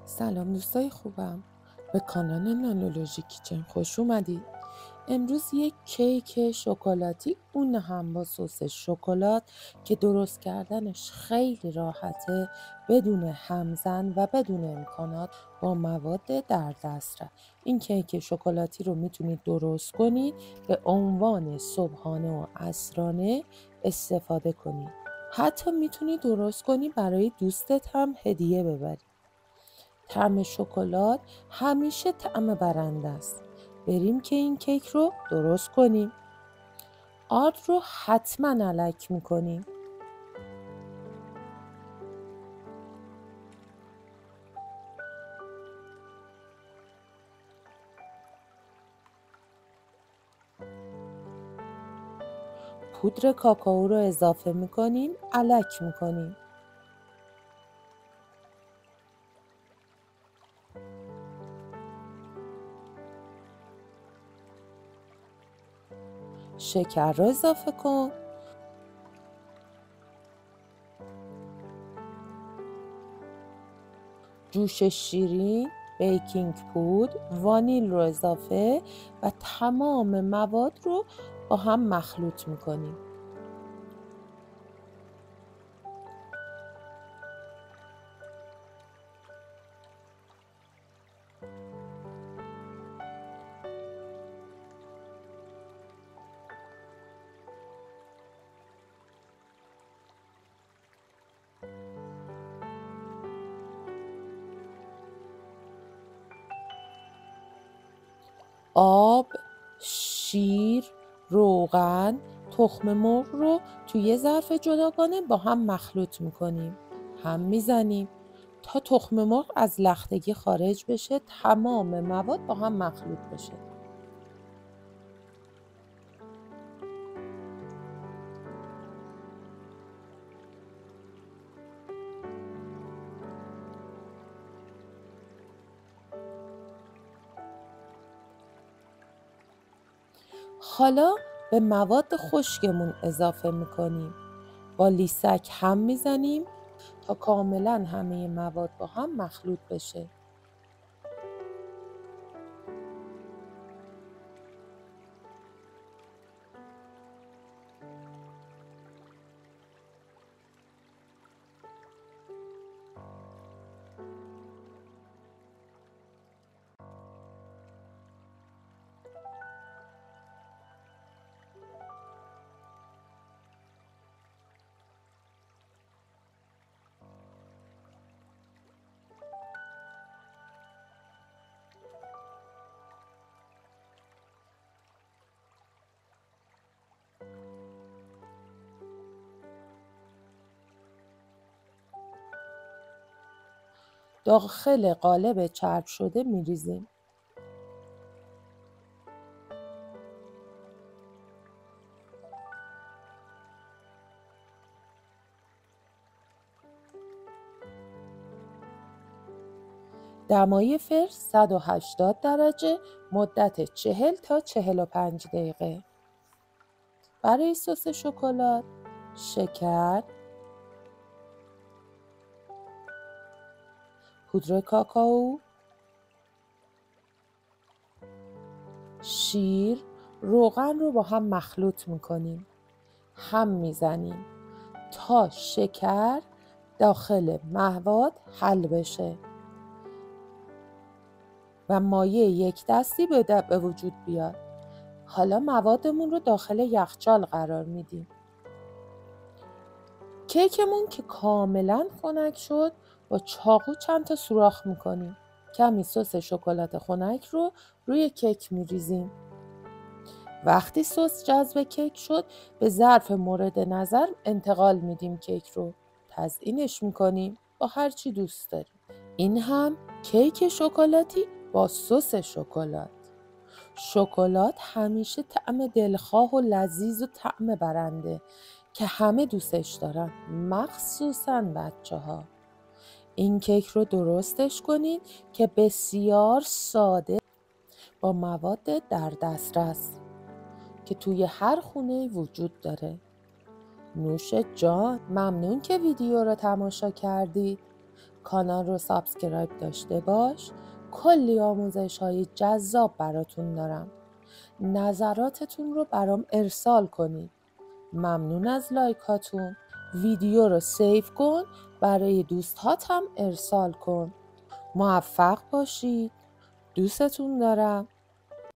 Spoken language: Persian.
سلام دوستای خوبم، به کانال نانولوژی کیچن خوش اومدید. امروز یک کیک شکلاتی، اون هم با سس شکلات که درست کردنش خیلی راحته، بدون همزن و بدون امکانات، با مواد در دسترس. این کیک شکلاتی رو میتونید درست کنید، به عنوان صبحانه و عصرانه استفاده کنید. حتی میتونید درست کنید برای دوستت هم هدیه ببرید. طعم شکلات همیشه طعم برنده است. بریم که این کیک رو درست کنیم. آرد رو حتما الک میکنیم. پودر کاکائو رو اضافه میکنیم، الک میکنیم. شکر رو اضافه کن. جوش شیرین، بیکینگ پودر، وانیل رو اضافه و تمام مواد رو با هم مخلوط میکنیم. آب، شیر، روغن، تخم مرغ رو توی ظرف جداگانه با هم مخلوط میکنیم. هم میزنیم تا تخم مرغ از لختگی خارج بشه، تمام مواد با هم مخلوط بشه. حالا به مواد خشکمون اضافه میکنیم. با لیسک هم میزنیم تا کاملا همه مواد با هم مخلوط بشه. داخل قالب چرب شده میریزیم. دمای فرن 180 درجه، مدت 40 تا 45 دقیقه. برای سس شکلات، شکر، پودر کاکائو، شیر، روغن رو با هم مخلوط میکنیم. هم میزنیم تا شکر داخل مواد حل بشه و مایع یک دستی به وجود بیاد. حالا موادمون رو داخل یخچال قرار میدیم. کیکمون که کاملا خنک شد، با چاقو چند تا سوراخ میکنیم. کمی سس شکلات خنک رو روی کیک میریزیم. وقتی سس جذب کیک شد، به ظرف مورد نظر انتقال میدیم. کیک رو تزیینش میکنیم با هر چی دوست داریم. این هم کیک شکلاتی با سس شکلات. شکلات همیشه طعم دلخواه و لذیذ و طعم برنده که همه دوستش دارن، مخصوصاً بچه‌ها. این کیک رو درستش کنید که بسیار ساده، با مواد در دسترس که توی هر خونه وجود داره. نوش جان. ممنون که ویدیو رو تماشا کردید. کانال رو سابسکرایب داشته باش. کلی آموزش های جذاب براتون دارم. نظراتتون رو برام ارسال کنید. ممنون از لایکاتون. ویدیو رو سیو کن، برای دوستاتم ارسال کن. موفق باشید. دوستتون دارم.